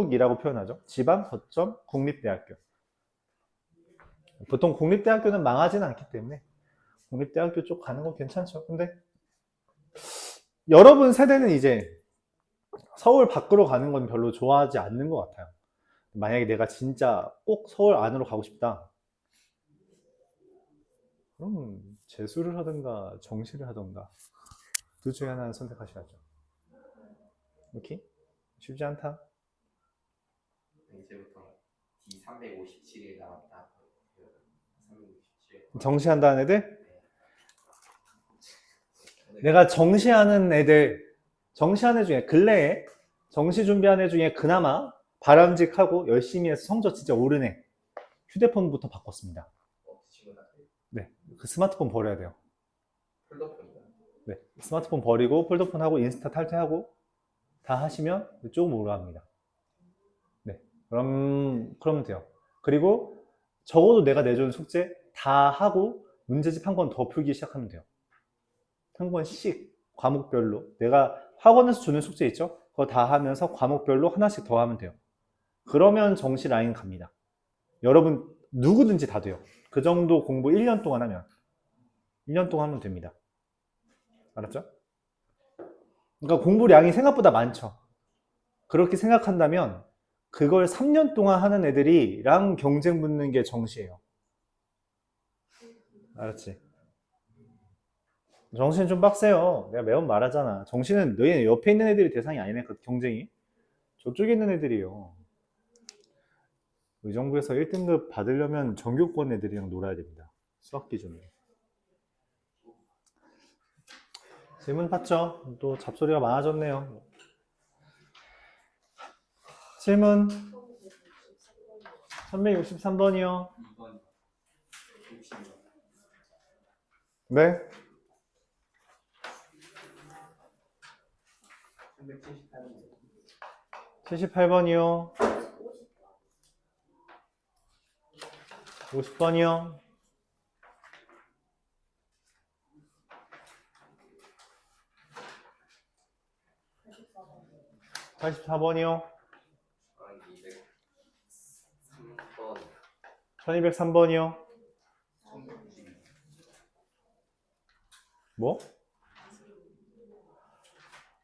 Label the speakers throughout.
Speaker 1: 이라고 표현하죠. 지방 거점 국립대학교. 보통 국립대학교는 망하지는 않기 때문에 국립대학교 쪽 가는 건 괜찮죠. 근데 여러분 세대는 이제 서울 밖으로 가는 건 별로 좋아하지 않는 것 같아요. 만약에 내가 진짜 꼭 서울 안으로 가고 싶다. 그럼 재수를 하든가 정시를 하든가 둘 중에 하나는 선택하셔야죠. 오케이? 쉽지 않다.
Speaker 2: 이제부터 D357에 나왔다. 357.
Speaker 1: 정시한다는 애들? 내가 정시하는 애들, 정시하는 애 중에 근래에 정시 준비하는 애 중에 그나마 바람직하고 열심히 해서 성적 진짜 오른 애 휴대폰부터 바꿨습니다. 네, 그 스마트폰 버려야 돼요.
Speaker 2: 폴더폰이다.
Speaker 1: 네, 스마트폰 버리고 폴더폰 하고 인스타 탈퇴하고 다 하시면 조금 오르합니다. 네, 그러면 돼요. 그리고 적어도 내가 내준 숙제 다 하고 문제집 한 권 더 풀기 시작하면 돼요. 한 권씩 과목별로 내가 학원에서 주는 숙제 있죠? 그거 다 하면서 과목별로 하나씩 더 하면 돼요. 그러면 정시 라인 갑니다. 여러분 누구든지 다 돼요. 그 정도 공부 1년 동안 하면 1년 동안 하면 됩니다. 알았죠? 그러니까 공부량이 생각보다 많죠. 그렇게 생각한다면 그걸 3년 동안 하는 애들이랑 경쟁 붙는 게 정시예요. 알았지? 정시는 좀 빡세요. 내가 매번 말하잖아. 정시는 너희 옆에 있는 애들이 대상이 아니네. 그 경쟁이. 저쪽에 있는 애들이에요. 의정부에서 1등급 받으려면 전교권 애들이랑 놀아야 됩니다. 수학 기준으로. 질문 봤죠? 또 잡소리가 많아졌네요. 질문 363번이요.
Speaker 2: 2번. 60번.
Speaker 1: 네.
Speaker 2: 378번.
Speaker 1: 78번이요. 50번이요. 84번이요. 1203번이요. 뭐?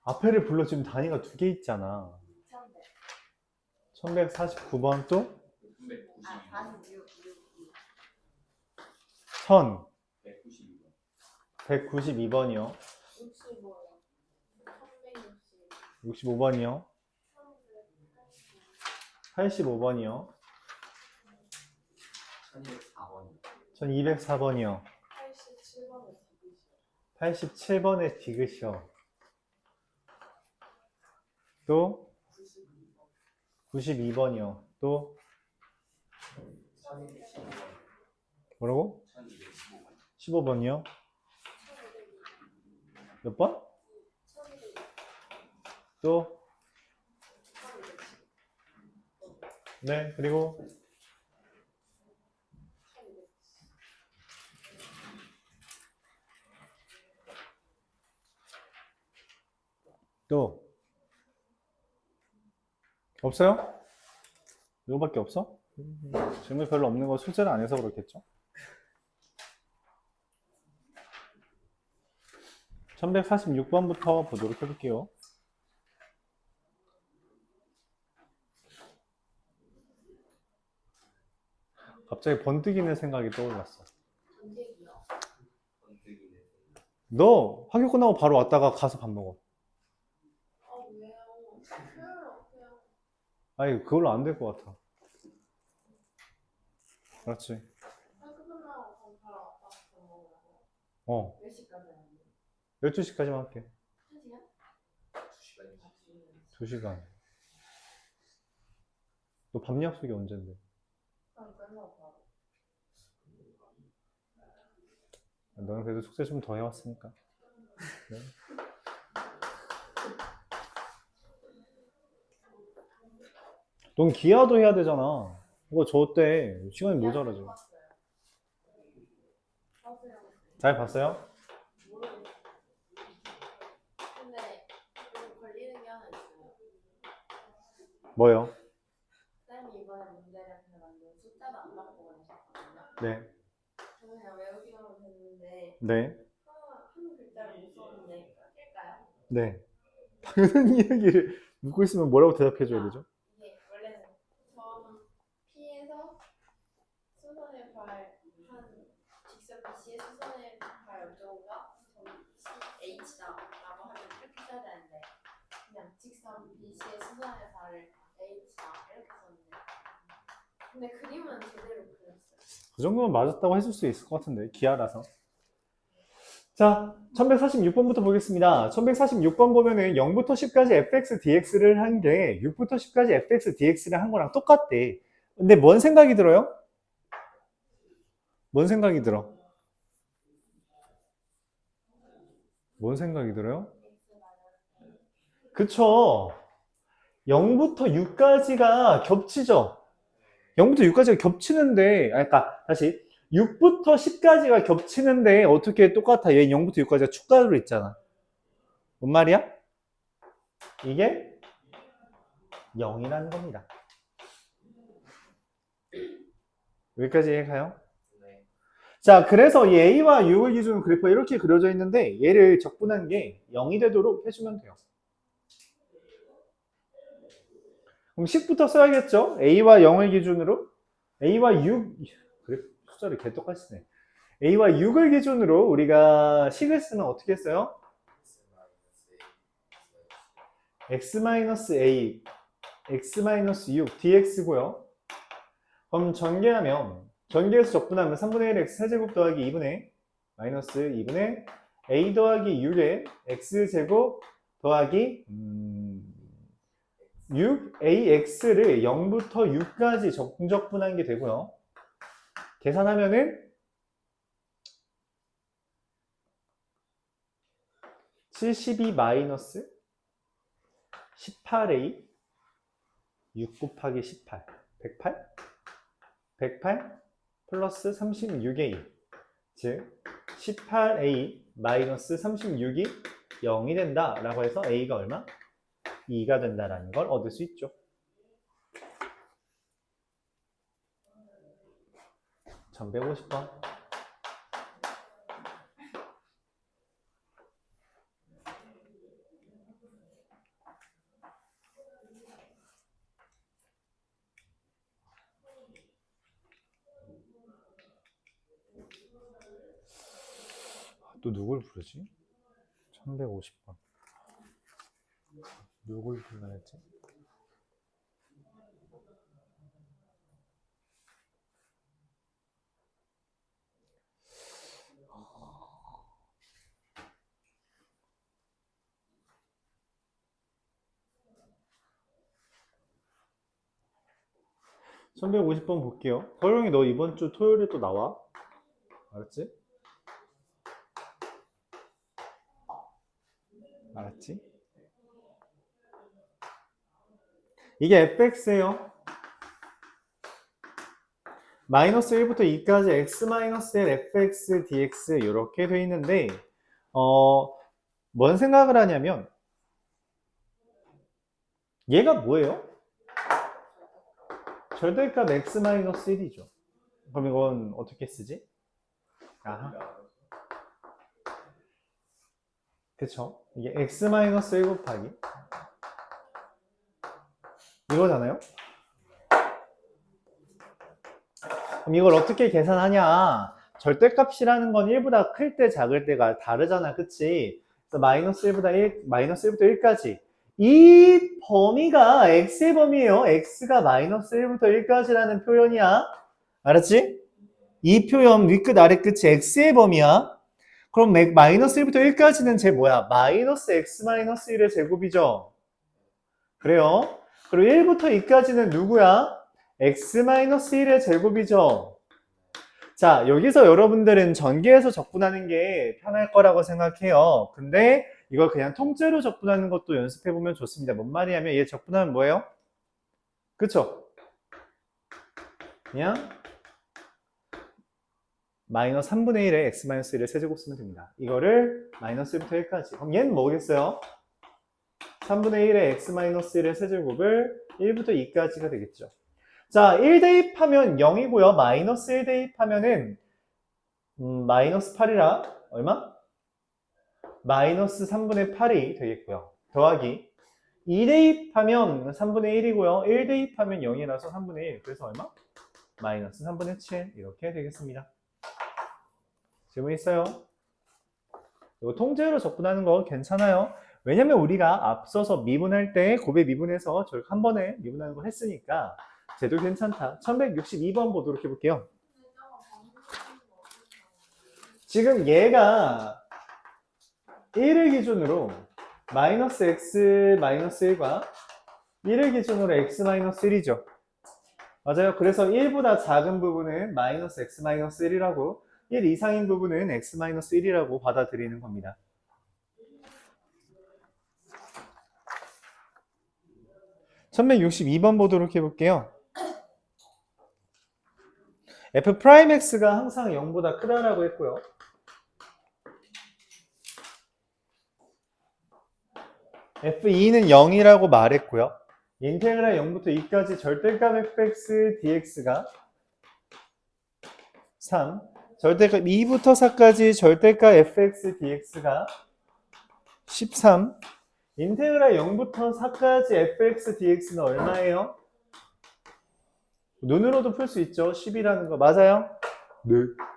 Speaker 1: 앞에를 불러 지금 단위가 2개 있잖아. 1149번 또? 1192번이요. 65번이요. 85번이요. 1204번이요. 87번에 디귿이요. 또 92번이요. 또 뭐라고? 15번이요. 몇 번? 또 네, 그리고 또 없어요? 이거밖에 없어? 질문 별로 없는 거 숙제를 안 해서 그렇겠죠? 1146번부터 보도록 해볼게요. 갑자기 번뜩이는 생각이 떠올랐어. 너 학교 끝나고 바로 왔다가 가서 밥 먹어. 아니 그걸로 안 될 것 같아. 그렇지. 어. 12시까지만 할게. 2시간. 너 밤 약속이 언젠데? 너는 그래도 숙제 좀 더 해왔으니까. 네. 넌 기하도 해야 되잖아. 이거 저 때 시간이 모자라죠. 잘 봤어요?
Speaker 3: 근데 걸리는 게 하나 있어요.
Speaker 1: 뭐요? 네.
Speaker 3: 저는 그냥 외우기만 하면 됐는데
Speaker 1: 네.
Speaker 3: 한 글자를 못 썼는데 낄까요?
Speaker 1: 네. 당연한 이야기를 묻고 있으면 뭐라고 대답해줘야 되죠?
Speaker 3: 이게 원래는 점 P에서 수선의 발한 직선 BC의 수선의 발 연도가 점 H다라고 하면 이렇게 써야 되는데 그냥 직선 BC의 수선의 발을 H다 이렇게 썼는데 근데 그림은 제대로 그렸어요.
Speaker 1: 그 정도면 맞았다고 해줄 수 있을 것 같은데, 기하라서. 자, 1146번부터 보겠습니다. 1146번 보면은 0부터 10까지 fx dx를 한 게 6부터 10까지 fx dx를 한 거랑 똑같대. 근데 뭔 생각이 들어요? 뭔 생각이 들어? 뭔 생각이 들어요? 그쵸. 0부터 6까지가 겹치죠. 0부터 6까지가 겹치는데, 그러니까 다시 6부터 10까지가 겹치는데 어떻게 똑같아? 얘 0부터 6까지가 축가로 있잖아. 뭔 말이야? 이게 0이라는 겁니다. 여기까지 가요?
Speaker 2: 네.
Speaker 1: 자, 그래서 이 A와 6을 기준으로 그래프가 이렇게 그려져 있는데 얘를 적분한 게 0이 되도록 해주면 돼요. 그럼 10부터 써야겠죠? A와 0을 기준으로 A와 6, 그래, 숫자를 개똑같이네. A와 6을 기준으로 우리가 식을 쓰면 어떻게 했어요? x-a, x-6, dx고요. 그럼 전개해서 적분하면 3분의 1 x 세제곱 더하기 2분의 마이너스 2분의 a 더하기 6의 x제곱 더하기 6ax를 0부터 6까지 적분한 게 되고요. 계산하면은 72 마이너스 18a 6 곱하기 18 108? 108 플러스 36a 즉 18a 마이너스 36이 0이 된다 라고 해서 a가 얼마? 2가 된다라는 걸 얻을 수 있죠. 전 150번. 또 누굴 부르지? 1150번. 누굴 불러야지? (1150번) 볼게요. 서영이 너 이번 주 토요일에 또 나와? 알았지? 알았지? 이게 fx예요. 마이너스 1부터 2까지 x-1 fx dx 이렇게 돼 있는데 뭔 생각을 하냐면 얘가 뭐예요? 절대값 x-1이죠. 그럼 이건 어떻게 쓰지? 아하. 그쵸? 이게 x-1 곱하기 이거잖아요? 그럼 이걸 어떻게 계산하냐? 절대값이라는 건 1보다 클 때 작을 때가 다르잖아, 그치? 그래서 마이너스 1부터 1까지 이 범위가 x의 범위예요. x가 마이너스 1부터 1까지라는 표현이야. 알았지? 이 표현 윗끝 아래끝이 x의 범위야. 그럼 마이너스 1부터 1까지는 제 뭐야? 마이너스 x 마이너스 1의 제곱이죠. 그래요. 그리고 1부터 2까지는 누구야? x-1의 제곱이죠. 자, 여기서 여러분들은 전개해서 적분하는 게 편할 거라고 생각해요. 근데 이걸 그냥 통째로 적분하는 것도 연습해보면 좋습니다. 뭔 말이냐면 얘 적분하면 뭐예요? 그쵸? 그냥 마이너스 3분의 1에 x-1의 세제곱 쓰면 됩니다. 이거를 마이너스 1부터 1까지. 그럼 얘는 뭐겠어요? 3분의 1에 x-1의 세제곱을 1부터 2까지가 되겠죠. 자, 1 대입하면 0이고요. 마이너스 1 대입하면은 마이너스 8이라 얼마? 마이너스 3분의 8이 되겠고요. 더하기 2 대입하면 3분의 1이고요. 1 대입하면 0이라서 3분의 1. 그래서 얼마? 마이너스 3분의 7 이렇게 되겠습니다. 질문 있어요? 이거 통째로 접근하는 거 괜찮아요. 왜냐면 우리가 앞서서 미분할 때 곱의 미분해서 저희 한 번에 미분하는 거 했으니까 쟤도 괜찮다. 1162번 보도록 해볼게요. 지금 얘가 1을 기준으로 마이너스 x 마이너스 1과 1을 기준으로 x 마이너스 1이죠. 맞아요. 그래서 1보다 작은 부분은 마이너스 x 마이너스 1이라고 1 이상인 부분은 x 마이너스 1이라고 받아들이는 겁니다. (1162번) 보도록 해볼게요. f'x가 항상 0보다 크다라고 했고요. f2는 0이라고 말했고요. 인테그랄 0부터 2까지 절대값 fx dx가 3, 절대값 2부터 4까지 절대값 fx dx가 13, 인테그랄 0부터 4까지 fx dx는 얼마예요? 눈으로도 풀 수 있죠. 10이라는 거 맞아요? 네.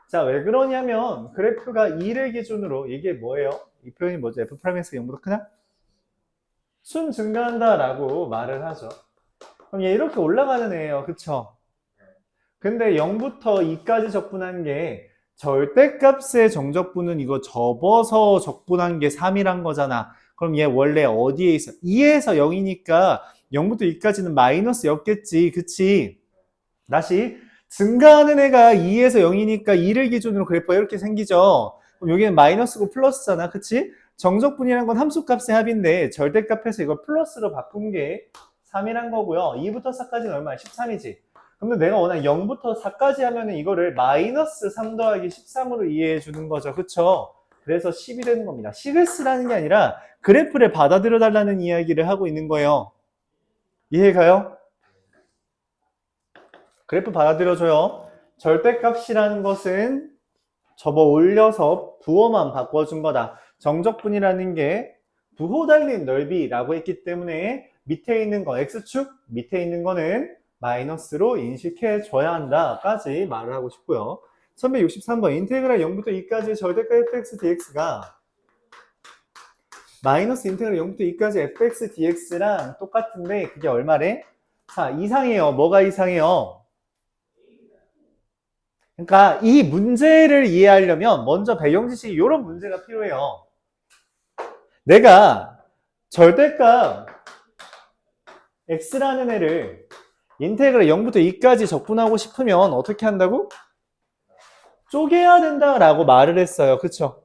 Speaker 1: 자, 왜 그러냐면 그래프가 2를 기준으로 이게 뭐예요? 이 표현이 뭐죠? f'x가 0보다 크나? 순 증가한다 라고 말을 하죠. 그럼 얘 이렇게 올라가는 애예요. 그쵸? 근데 0부터 2까지 적분한 게 절대값의 정적분은 이거 접어서 적분한 게 3이란 거잖아. 그럼 얘 원래 어디에 있어? 2에서 0이니까 0부터 2까지는 마이너스였겠지. 그치? 다시 증가하는 애가 2에서 0이니까 2를 기준으로 그래프가 이렇게 생기죠. 그럼 여기는 마이너스고 플러스잖아. 그치? 정적분이란 건 함수값의 합인데 절대값에서 이걸 플러스로 바꾼 게 3이란 거고요. 2부터 4까지는 얼마야? 13이지. 근데 내가 워낙 0부터 4까지 하면은 이거를 마이너스 3 더하기 13으로 이해해 주는 거죠. 그쵸? 그래서 10이 되는 겁니다. 식을 쓰라는 게 아니라 그래프를 받아들여 달라는 이야기를 하고 있는 거예요. 이해가요? 그래프 받아들여줘요. 절대값이라는 것은 접어 올려서 부호만 바꿔준 거다. 정적분이라는 게 부호 달린 넓이라고 했기 때문에 밑에 있는 거 x축, 밑에 있는 거는 마이너스로 인식해 줘야 한다 까지 말을 하고 싶고요. 1163번 인테그랄 0부터 2까지 절대값 fx dx가 마이너스 인테그랄 0부터 2까지 fx dx랑 똑같은데 그게 얼마래? 자, 이상해요. 뭐가 이상해요? 그러니까 이 문제를 이해하려면 먼저 배경지식이 이런 문제가 필요해요. 내가 절대값 x라는 애를 인테그랄 0부터 2까지 적분하고 싶으면 어떻게 한다고? 쪼개야 된다라고 말을 했어요. 그쵸?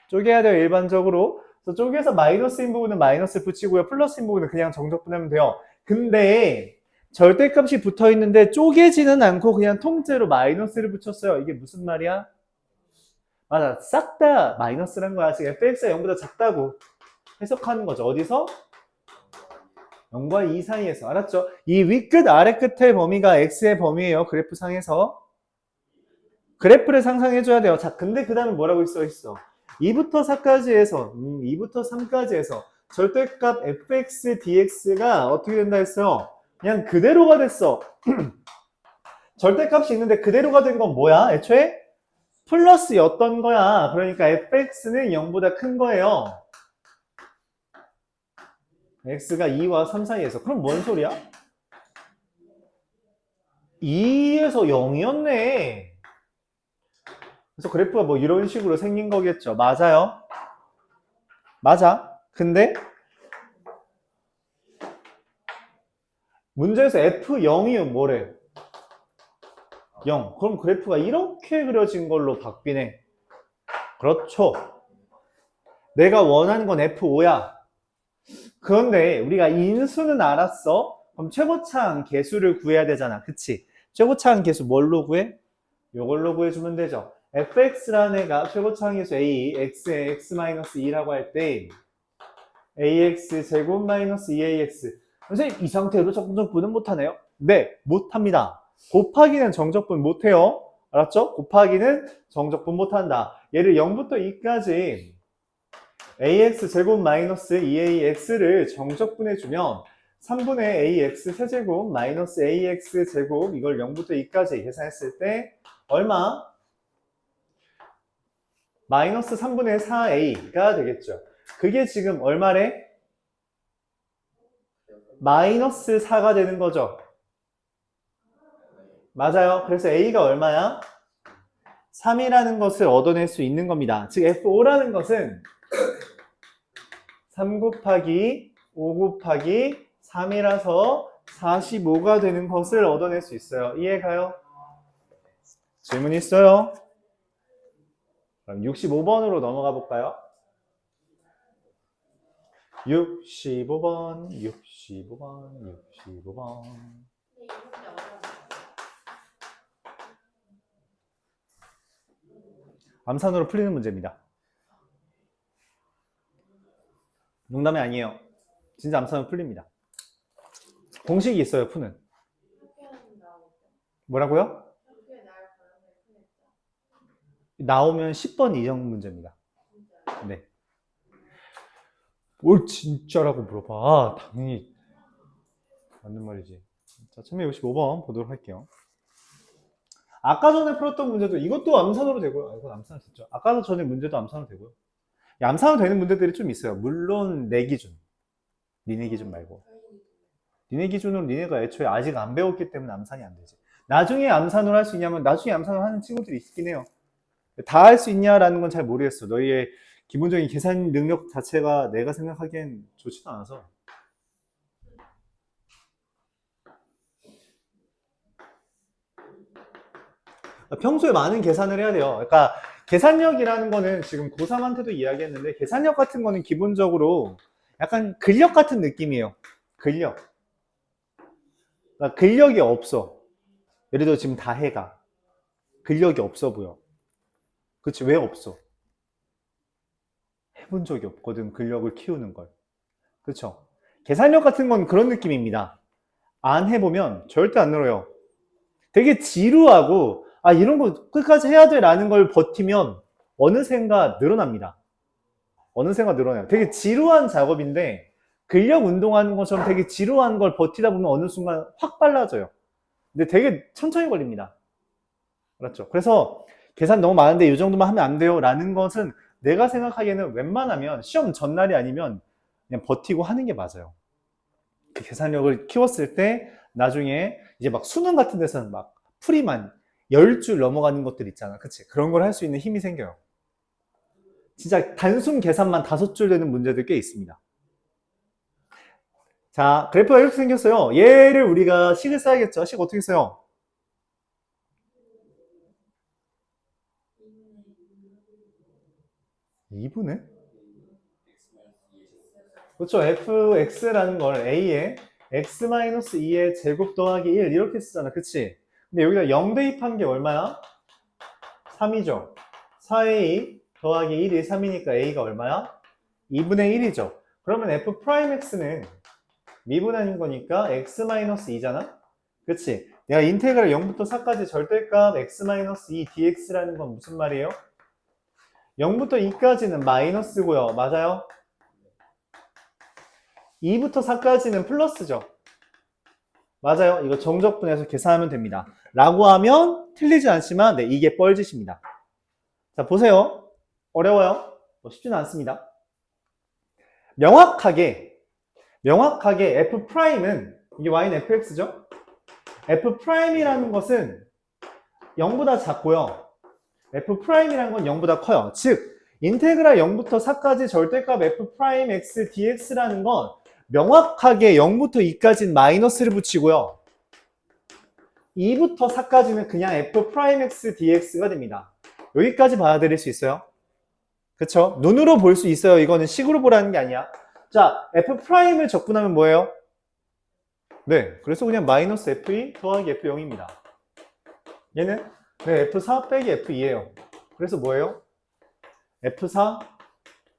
Speaker 1: 쪼개야 돼요. 일반적으로. 그래서 쪼개서 마이너스인 부분은 마이너스 붙이고요. 플러스인 부분은 그냥 정적분하면 돼요. 근데 절대값이 붙어 있는데 쪼개지는 않고 그냥 통째로 마이너스를 붙였어요. 이게 무슨 말이야? 맞아. 싹 다 마이너스란 거야. 지금 fx가 0보다 작다고 해석하는 거죠. 어디서? 0과 2 사이에서. 알았죠? 이 윗끝 아래끝의 범위가 x의 범위예요. 그래프 상에서. 그래프를 상상해줘야 돼요. 자, 근데 그 다음에 뭐라고 써 있어? 2부터 4까지 해서 2부터 3까지 해서 절대값 fx dx가 어떻게 된다 했어요? 그냥 그대로가 됐어. 절대값이 있는데 그대로가 된 건 뭐야? 애초에 플러스였던 거야. 그러니까 fx는 0보다 큰 거예요. x가 2와 3 사이에서. 그럼 뭔 소리야? 2에서 0이었네. 그래서 그래프가 뭐 이런 식으로 생긴 거겠죠. 맞아요. 맞아. 근데 문제에서 F0이 뭐래? 0. 그럼 그래프가 이렇게 그려진 걸로 바뀌네. 그렇죠. 내가 원하는 건 F5야. 그런데 우리가 인수는 알았어. 그럼 최고차항 계수를 구해야 되잖아. 그치? 최고차항 계수 뭘로 구해? 이걸로 구해주면 되죠. fx라는 애가 최고차항 계수 a, x에 x-2라고 할 때 ax 제곱 마이너스 2ax. 선생님 이 상태로 정적분은 못하네요. 네, 못합니다. 곱하기는 정적분 못해요. 알았죠? 곱하기는 정적분 못한다. 얘를 0부터 2까지 ax 제곱 마이너스 2ax를 정적분해 주면 3분의 ax 세제곱 마이너스 ax 제곱 이걸 0부터 2까지 계산했을 때 얼마? 마이너스 3분의 4a가 되겠죠. 그게 지금 얼마래? 마이너스 4가 되는 거죠. 맞아요. 그래서 a가 얼마야? 3이라는 것을 얻어낼 수 있는 겁니다. 즉 F5라는 것은 3 곱하기 5 곱하기 3이라서 45가 되는 것을 얻어낼 수 있어요. 이해가요? 질문 있어요? 그럼 65번으로 넘어가 볼까요? 65번, 65번, 65번.
Speaker 3: 근데 이 문제 어려워.
Speaker 1: 암산으로 풀리는 문제입니다. 농담이 아니에요. 진짜 암산으로 풀립니다. 공식이 있어요, 푸는.
Speaker 3: 학교는 나오죠.
Speaker 1: 뭐라고요?
Speaker 3: 학교에 나올 가능성이 크겠죠.
Speaker 1: 나오면 10번 이정 문제입니다.
Speaker 3: 진짜.
Speaker 1: 네. 뭘 진짜라고 물어봐. 당연히 맞는 말이지. 자, 1165번 보도록 할게요. 아까 전에 풀었던 문제도 이것도 암산으로 되고요. 아, 이건 암산 됐죠. 아까 전에 문제도 암산으로 되고요. 암산으로 되는 문제들이 좀 있어요. 물론 내 기준. 니네 기준 말고. 니네 기준으로 니네가 애초에 아직 안 배웠기 때문에 암산이 안 되지. 나중에 암산으로 할 수 있냐면 나중에 암산을 하는 친구들이 있긴 해요. 다 할 수 있냐라는 건 잘 모르겠어. 너희의 기본적인 계산 능력 자체가 내가 생각하기엔 좋지도 않아서. 평소에 많은 계산을 해야 돼요. 그러니까 계산력이라는 거는 지금 고3한테도 이야기했는데 계산력 같은 거는 기본적으로 약간 근력 같은 느낌이에요. 근력. 그러니까 근력이 없어. 예를 들어 지금 다 해가. 근력이 없어 보여. 그치? 왜 없어? 해본 적이 없거든. 근력을 키우는 걸. 그쵸? 계산력 같은 건 그런 느낌입니다. 안 해보면 절대 안 늘어요. 되게 지루하고 아 이런 거 끝까지 해야 돼 라는 걸 버티면 어느샌가 늘어납니다. 어느샌가 늘어나요. 되게 지루한 작업인데 근력 운동하는 것처럼 되게 지루한 걸 버티다 보면 어느 순간 확 빨라져요. 근데 되게 천천히 걸립니다. 그렇죠? 그래서 계산 너무 많은데 이 정도만 하면 안 돼요 라는 것은 내가 생각하기에는 웬만하면 시험 전날이 아니면 그냥 버티고 하는 게 맞아요. 그 계산력을 키웠을 때 나중에 이제 막 수능 같은 데서는 막 풀이만 10줄 넘어가는 것들 있잖아. 그치? 그런 걸 할 수 있는 힘이 생겨요. 진짜 단순 계산만 5줄 되는 문제들 꽤 있습니다. 자, 그래프가 이렇게 생겼어요. 얘를 우리가 식을 써야겠죠. 식 어떻게 써요? (2분의) 그렇죠. fx라는 걸 a에 x-2의 제곱 더하기 1 이렇게 쓰잖아. 그치? 근데 여기다 0 대입한 게 얼마야? 3이죠. 4a 더하기 1이 3이니까 a가 얼마야? 2분의 1이죠. 그러면 f'x는 미분하는 거니까 x-2잖아? 그치? 내가 인테그랄 0부터 4까지 절대값 x-2 dx라는 건 무슨 말이에요? 0부터 2까지는 마이너스고요. 맞아요? 2부터 4까지는 플러스죠. 맞아요. 이거 정적분해서 계산하면 됩니다. 라고 하면 틀리지 않지만 네, 이게 뻘짓입니다. 자, 보세요. 어려워요? 쉽지는 않습니다. 명확하게 F'은 이게 Y는 Fx죠? F'이라는 것은 0보다 작고요. F'이라는 건 0보다 커요. 즉 인테그랄 0부터 4까지 절대값 F'X dx라는 건 명확하게 0부터 2까지는 마이너스를 붙이고요. 2부터 4까지는 그냥 F'X dx가 됩니다. 여기까지 받아들일 수 있어요? 그쵸? 눈으로 볼 수 있어요. 이거는 식으로 보라는 게 아니야. 자, F'을 적분하면 뭐예요? 네, 그래서 그냥 마이너스 F2 더하기 F0입니다. 얘는 네, F4 빼기 F2예요. 그래서 뭐예요? F4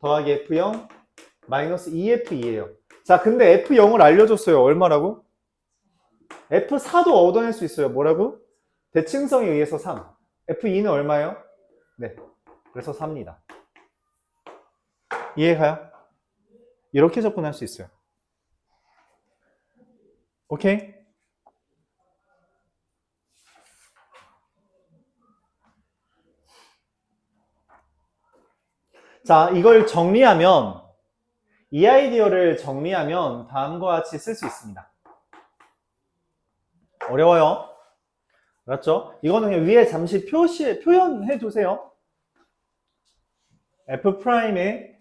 Speaker 1: 더하기 F0 마이너스 2F2예요. 자, 근데 F0을 알려줬어요. 얼마라고? F4도 얻어낼 수 있어요. 뭐라고? 대칭성에 의해서 3. F2는 얼마예요? 네. 그래서 3입니다. 이해가요? 이렇게 접근할 수 있어요. 오케이? 자, 이걸 정리하면, 이 아이디어를 정리하면 다음과 같이 쓸 수 있습니다. 어려워요. 알았죠? 이거는 그냥 위에 잠시 표현해 두세요. F'의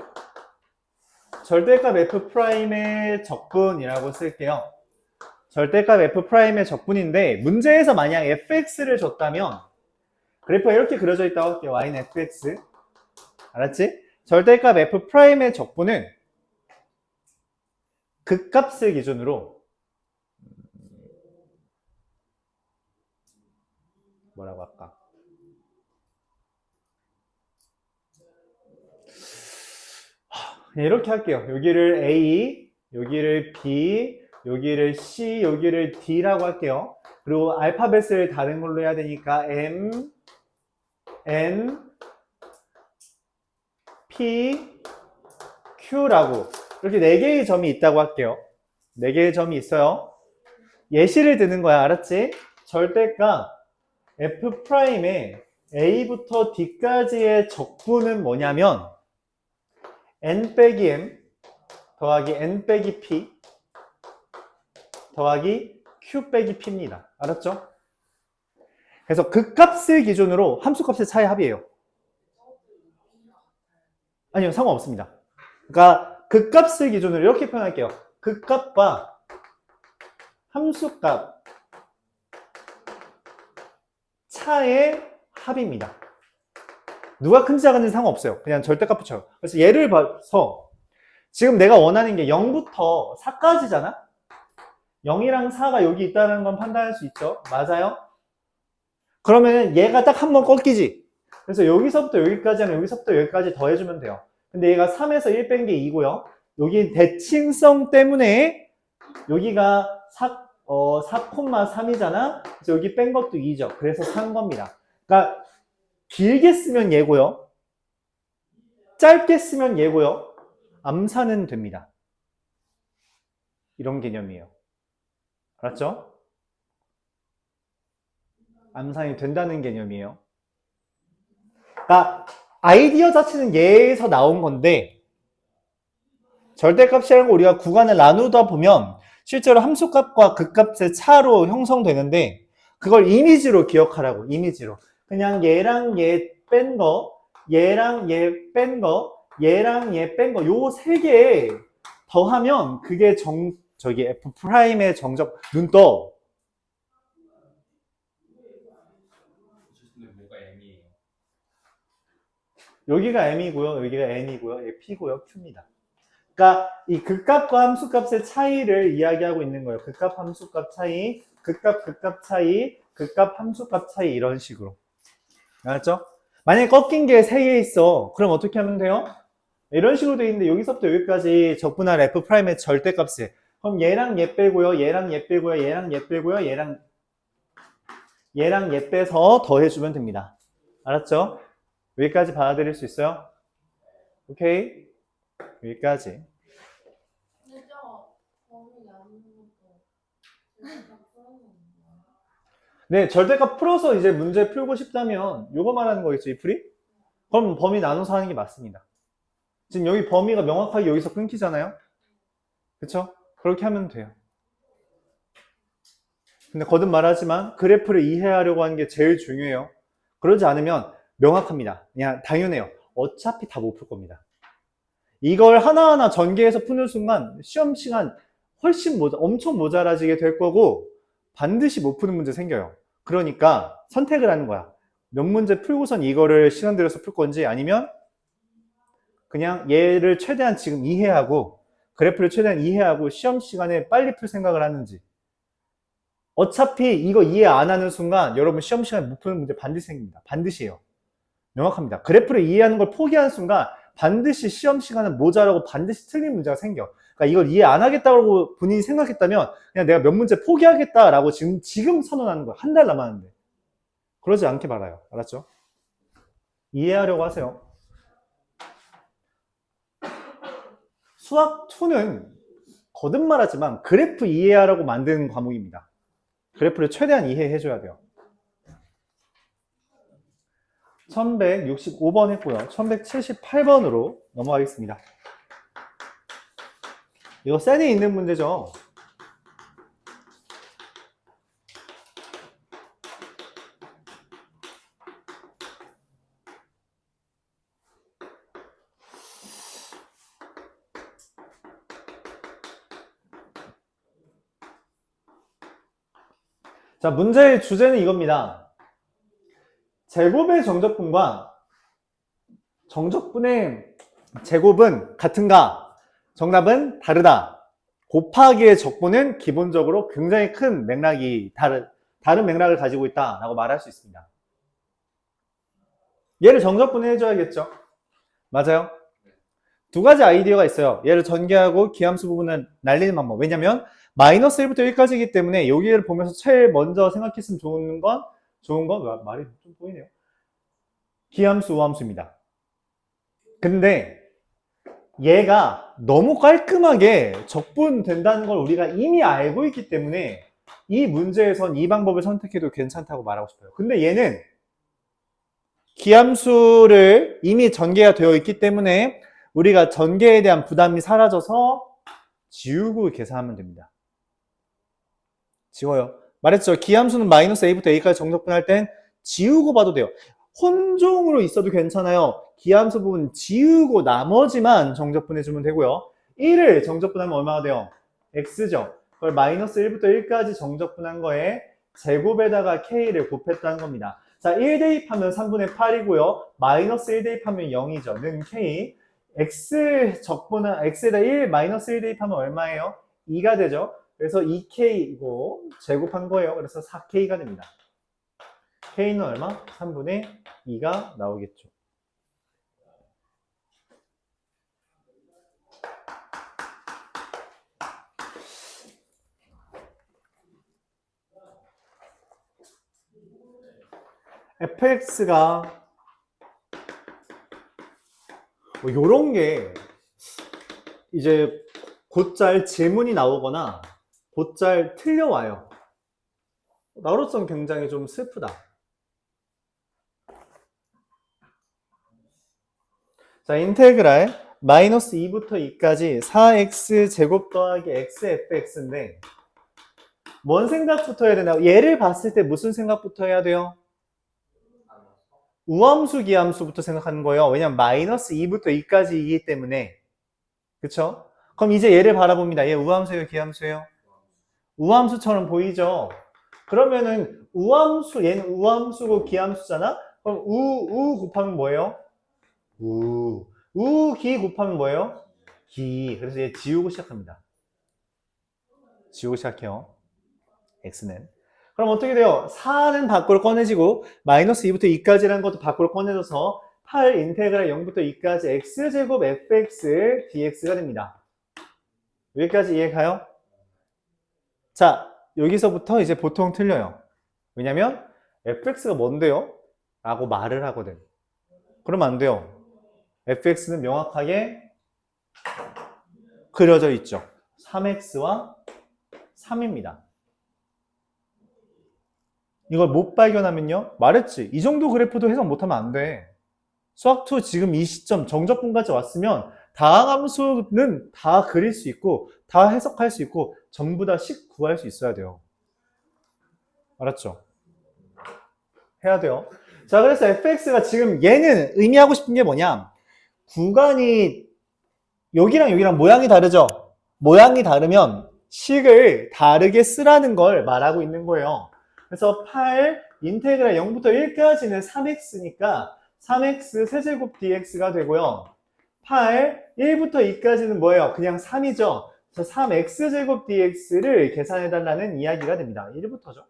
Speaker 1: 절대값 F'의 적분이라고 쓸게요. 절대값 F'의 적분인데, 문제에서 만약 fx를 줬다면, 그래프가 이렇게 그려져 있다고 할게요. y는 fx. 알았지? 절대값 F'의 적분은 극값을 기준으로 뭐라고 할까? 그냥 이렇게 할게요. 여기를 A, 여기를 B, 여기를 C, 여기를 D라고 할게요. 그리고 알파벳을 다른 걸로 해야 되니까 M, N, P, Q라고 이렇게 4개의 점이 있다고 할게요. 4개의 점이 있어요. 예시를 드는 거야. 알았지? 절대값 F'의 A부터 D까지의 적분은 뭐냐면 N 빼기 M 더하기 N 빼기 P 더하기 Q 빼기 P입니다. 알았죠? 그래서 극값을 기준으로 함수값의 차이 합이에요. 아니요, 상관없습니다. 그러니까 극값을 기준으로 이렇게 표현할게요. 극값과 함수값 차의 합입니다. 누가 큰지 작은지 상관없어요. 그냥 절대값 붙여요. 그래서 예를 봐서 지금 내가 원하는 게 0부터 4까지잖아? 0이랑 4가 여기 있다는 건 판단할 수 있죠? 맞아요? 그러면 얘가 딱 한 번 꺾이지? 그래서 여기서부터 여기까지는 여기서부터 여기까지 더해주면 돼요. 근데 얘가 3에서 1 뺀 게 2고요. 여기 대칭성 때문에 여기가 4,3이잖아? 그래서 여기 뺀 것도 2죠. 그래서 3 겁니다. 그러니까 길게 쓰면 얘고요. 짧게 쓰면 얘고요. 암산은 됩니다. 이런 개념이에요. 알았죠? 암산이 된다는 개념이에요. 그러니까 아이디어 자체는 얘에서 나온 건데 절대값이라는 거 우리가 구간을 나누다 보면 실제로 함수값과 극값의 차로 형성되는데 그걸 이미지로 기억하라고. 이미지로. 그냥 얘랑 얘 뺀 거, 얘랑 얘 뺀 거, 얘랑 얘 뺀 거, 요 세 개 더하면 그게 저기 F'의 정적, 눈 떠.
Speaker 2: 뭐가 M이에요?
Speaker 1: 여기가 M이고요, 여기가 N이고요, 여기 P고요, Q입니다. 그러니까 이 극값과 함수값의 차이를 이야기하고 있는 거예요. 극값, 함수값 차이, 극값 차이, 극값, 함수값 차이 이런 식으로. 알았죠? 만약에 꺾인 게 3개 있어. 그럼 어떻게 하면 돼요? 이런 식으로 돼 있는데 여기서부터 여기까지 적분할 F'의 절대값을. 그럼 얘랑 얘 빼고요, 얘랑 얘 빼고요, 얘랑 얘 빼고요, 얘랑 얘 빼서 더해주면 됩니다. 알았죠? 여기까지 받아들일 수 있어요? 오케이? 여기까지.
Speaker 3: 근데 저 범위 나누는 것도 절대값 풀어놓는 거야.
Speaker 1: 네, 절대값 풀어서 이제 문제 풀고 싶다면 요거 말하는 거겠죠, 이 풀이? 그럼 범위 나눠서 하는 게 맞습니다. 지금 여기 범위가 명확하게 여기서 끊기잖아요? 그쵸? 그렇게 하면 돼요. 근데 거듭 말하지만 그래프를 이해하려고 하는 게 제일 중요해요. 그러지 않으면 명확합니다. 그냥 당연해요. 어차피 다 못 풀 겁니다. 이걸 하나하나 전개해서 푸는 순간 시험 시간 훨씬 엄청 모자라지게 될 거고 반드시 못 푸는 문제 생겨요. 그러니까 선택을 하는 거야. 몇 문제 풀고선 이거를 시간 들여서 풀 건지 아니면 그냥 얘를 최대한 지금 이해하고 그래프를 최대한 이해하고 시험 시간에 빨리 풀 생각을 하는지. 어차피 이거 이해 안 하는 순간 여러분 시험 시간에 못 푸는 문제 반드시 생깁니다. 반드시예요. 명확합니다. 그래프를 이해하는 걸 포기하는 순간 반드시 시험 시간은 모자라고 반드시 틀린 문제가 생겨. 그러니까 이걸 이해 안 하겠다고 본인이 생각했다면 그냥 내가 몇 문제 포기하겠다라고 지금 선언하는 거야. 한 달 남았는데. 그러지 않게 말아요. 알았죠? 이해하려고 하세요. 수학 2는 거듭말하지만 그래프 이해하라고 만든 과목입니다. 그래프를 최대한 이해해줘야 돼요. 1165번 했고요. 1178번으로 넘어가겠습니다. 이거 셀에 있는 문제죠. 자, 문제의 주제는 이겁니다. 제곱의 정적분과 정적분의 제곱은 같은가? 정답은 다르다. 곱하기의 적분은 기본적으로 굉장히 큰 맥락이 다른 맥락을 가지고 있다라고 말할 수 있습니다. 얘를 정적분해 해줘야겠죠? 맞아요? 두 가지 아이디어가 있어요. 얘를 전개하고 기함수 부분을 날리는 방법. 왜냐면 마이너스 1부터 1까지이기 때문에 여기를 보면서 제일 먼저 생각했으면 좋은 건 말이 좀 보이네요. 기함수, 우함수입니다. 근데 얘가 너무 깔끔하게 적분된다는 걸 우리가 이미 알고 있기 때문에 이 문제에선 이 방법을 선택해도 괜찮다고 말하고 싶어요. 근데 얘는 기함수를 이미 전개가 되어 있기 때문에 우리가 전개에 대한 부담이 사라져서 지우고 계산하면 됩니다. 지워요. 말했죠. 기함수는 마이너스 a부터 a까지 정적분할 땐 지우고 봐도 돼요. 혼종으로 있어도 괜찮아요. 기함수 부분 지우고 나머지만 정적분해주면 되고요. 1을 정적분하면 얼마가 돼요? x죠. 그걸 마이너스 1부터 1까지 정적분한 거에 제곱에다가 k를 곱했다는 겁니다. 자, 1 대입하면 3분의 8이고요. 마이너스 1 대입하면 0이죠. 는 k. x에다 1 마이너스 1 대입하면 얼마예요? 2가 되죠. 그래서 2k이고 제곱한 거예요. 그래서 4k가 됩니다. k는 얼마? 3분의 2가 나오겠죠. fx가 뭐 요런 게 이제 곧잘 질문이 나오거나 곧잘 틀려와요. 나로서는 굉장히 좀 슬프다. 자, 인테그랄 마이너스 2부터 2까지 4x 제곱 더하기 x fx인데 뭔 생각부터 해야 되나? 얘를 봤을 때 무슨 생각부터 해야 돼요? 우함수 기함수부터 생각하는 거예요. 왜냐면 마이너스 2부터 2까지이기 때문에. 그쵸? 그럼 이제 얘를 바라봅니다. 얘 우함수예요, 기함수예요? 우함수처럼 보이죠? 그러면은 우함수, 얘는 우함수고 기함수잖아? 그럼 우 곱하면 뭐예요? 기 곱하면 뭐예요? 기. 그래서 얘 지우고 시작합니다. 지우고 시작해요. x는. 그럼 어떻게 돼요? 4는 밖으로 꺼내지고 마이너스 2부터 2까지라는 것도 밖으로 꺼내줘서 8 인테그랄 0부터 2까지 x제곱 fx dx가 됩니다. 여기까지 이해가요? 자, 여기서부터 이제 보통 틀려요. 왜냐면 fx가 뭔데요? 라고 말을 하거든. 그러면 안 돼요. fx는 명확하게 그려져 있죠. 3x와 3입니다. 이걸 못 발견하면요. 말했지. 이 정도 그래프도 해석 못하면 안 돼. 수학2 지금 이 시점 정적분까지 왔으면 다항함수는 다 그릴 수 있고 다 해석할 수 있고 전부 다 식 구할 수 있어야 돼요. 알았죠? 해야 돼요. 자, 그래서 fx가 지금 얘는 의미하고 싶은 게 뭐냐? 구간이 여기랑 여기랑 모양이 다르죠? 모양이 다르면 식을 다르게 쓰라는 걸 말하고 있는 거예요. 그래서 8 인테그랄 0부터 1까지는 3x니까 3x 세제곱 dx가 되고요. 8 1부터 2까지는 뭐예요? 그냥 3이죠. 그래서 3x제곱 dx를 계산해달라는 이야기가 됩니다. 1부터죠.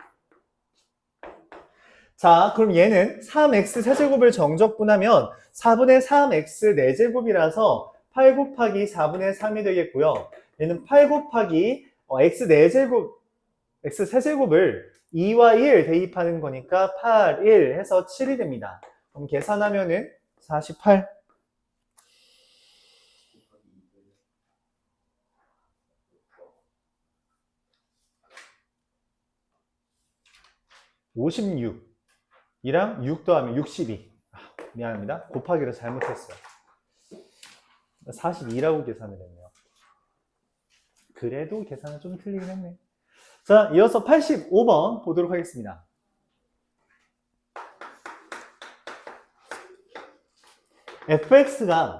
Speaker 1: 자, 그럼 얘는 3x 세제곱을 정적분하면 4분의 3x 4제곱이라서 8 곱하기 4분의 3이 되겠고요. 얘는 8 곱하기 x 4제곱, x 세제곱을 2와 1 대입하는 거니까 8, 1 해서 7이 됩니다. 그럼 계산하면은 48. 56 이랑 6 더하면 62. 미안합니다. 곱하기를 잘못했어요. 42라고 계산을 했네요. 그래도 계산은 좀 틀리긴 했네. 자, 이어서 85번 보도록 하겠습니다. fx가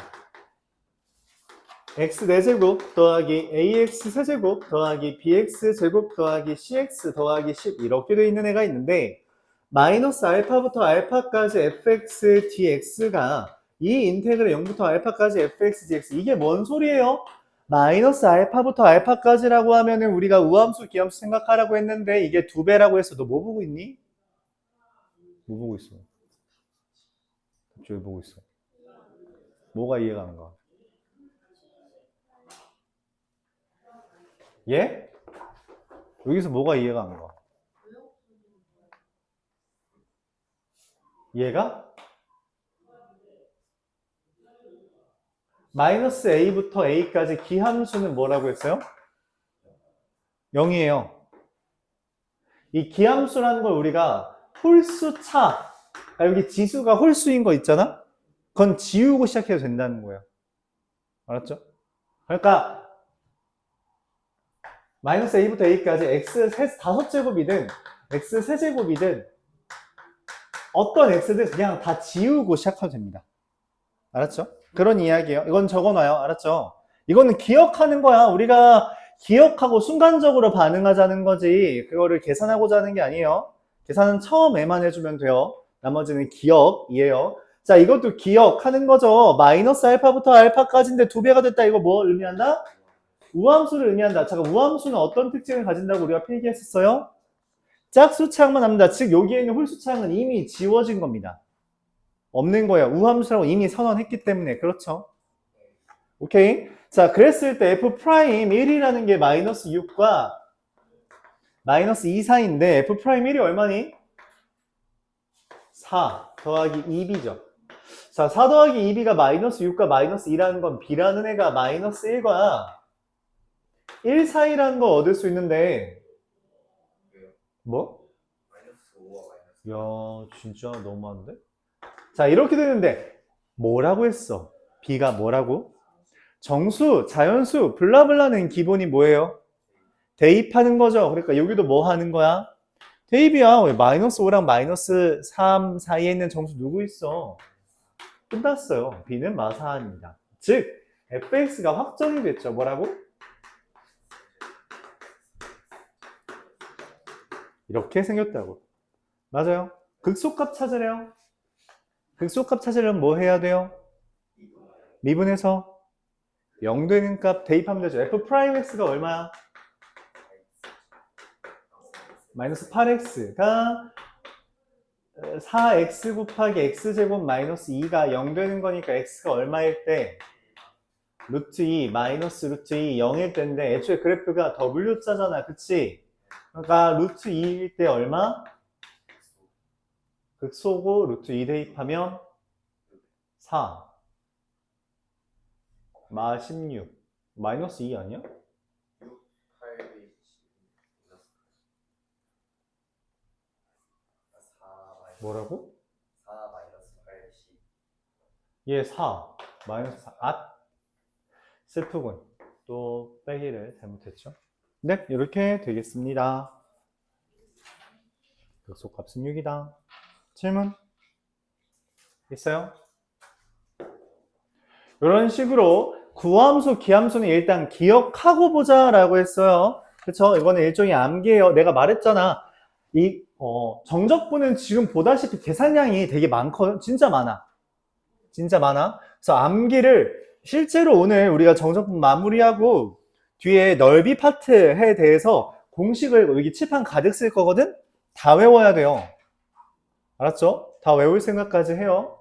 Speaker 1: x 4제곱 더하기 ax 세제곱 더하기 bx 제곱 더하기 cx 더하기 10 이렇게 되어 있는 애가 있는데 마이너스 알파부터 알파까지 fx dx가 이 인테그럴 0부터 알파까지 fx dx 이게 뭔 소리예요? 마이너스 알파부터 알파까지라고 하면은 우리가 우함수 기함수 생각하라고 했는데 이게 2배라고 해서 너 뭐 보고 있니? 뭐 보고 있어? 저기 보고 있어. 뭐가 이해가 안 가? 예? 여기서 뭐가 이해가 안 가? 얘가? 마이너스 a부터 a까지 기함수는 뭐라고 했어요? 0이에요. 이 기함수라는 걸 우리가 홀수차, 여기 지수가 홀수인 거 있잖아? 그건 지우고 시작해도 된다는 거예요. 알았죠? 그러니까 마이너스 a부터 a까지 x 5제곱이든 x 세제곱이든 어떤 x든 그냥 다 지우고 시작해도 됩니다. 알았죠? 그런 이야기예요. 이건 적어놔요. 알았죠? 이거는 기억하는 거야. 우리가 기억하고 순간적으로 반응하자는 거지 그거를 계산하고자 하는 게 아니에요. 계산은 처음에만 해주면 돼요. 나머지는 기억이에요. 자, 이것도 기억하는 거죠. 마이너스 알파부터 알파까지인데 2배가 됐다. 이거 뭐 의미한다? 우함수를 의미한다. 잠깐, 우함수는 어떤 특징을 가진다고 우리가 필기했었어요? 짝수차항만 합니다. 즉 여기에 있는 홀수차항은 이미 지워진 겁니다. 없는 거예요. 우함수라고 이미 선언했기 때문에. 그렇죠? 오케이. 자, 그랬을 때 F'1이라는 게 마이너스 6과 마이너스 2 사이인데 F'1이 얼마니? 4 더하기 2b죠. 자, 4 더하기 2b가 마이너스 6과 마이너스 2라는 건 b라는 애가 마이너스 1과 1 사이라는 걸 얻을 수 있는데 뭐?
Speaker 2: 마이너스 5와 마이너스
Speaker 1: 야, 진짜 너무한데? 자, 이렇게 되는데 뭐라고 했어? b가 뭐라고? 정수, 자연수, 블라블라는 기본이 뭐예요? 대입하는 거죠. 그러니까 여기도 뭐 하는 거야? 대입이야. 왜 마이너스 5랑 마이너스 3 사이에 있는 정수 누구 있어? 끝났어요. b는 마사한입니다. 즉 fx가 확정이 됐죠. 뭐라고? 이렇게 생겼다고. 맞아요. 극소값 찾으래요. 극소값 찾으려면 뭐 해야 돼요? 미분해서 0 되는 값 대입하면 되죠. f'x가 얼마야? 마이너스 8x가 4x 곱하기 x제곱 마이너스 2가 0 되는 거니까 x가 얼마일 때? 루트 2 마이너스 루트 2 0일 때인데 애초에 그래프가 W자잖아. 그치? 그러니까 루트 2일 때 얼마? 극소고 루트 2 대입하면 4 마 16 마이너스 2 아니야?
Speaker 2: 6, 8, 10 4
Speaker 1: 뭐라고?
Speaker 2: 4 마이너스 8, 10
Speaker 1: 얘 4 마이너스 4 슬프군. 또 빼기를 잘못했죠. 네, 이렇게 되겠습니다. 극소값은 6이다. 질문 있어요? 이런 식으로 구함수, 기함수는 일단 기억하고 보자 라고 했어요. 그쵸? 이거는 일종의 암기예요. 내가 말했잖아. 정적분은 지금 보다시피 계산량이 되게 많거든. 진짜 많아. 진짜 많아. 그래서 암기를 실제로 오늘 우리가 정적분 마무리하고 뒤에 넓이 파트에 대해서 공식을 여기 칠판 가득 쓸 거거든? 다 외워야 돼요. 알았죠? 다 외울 생각까지 해요.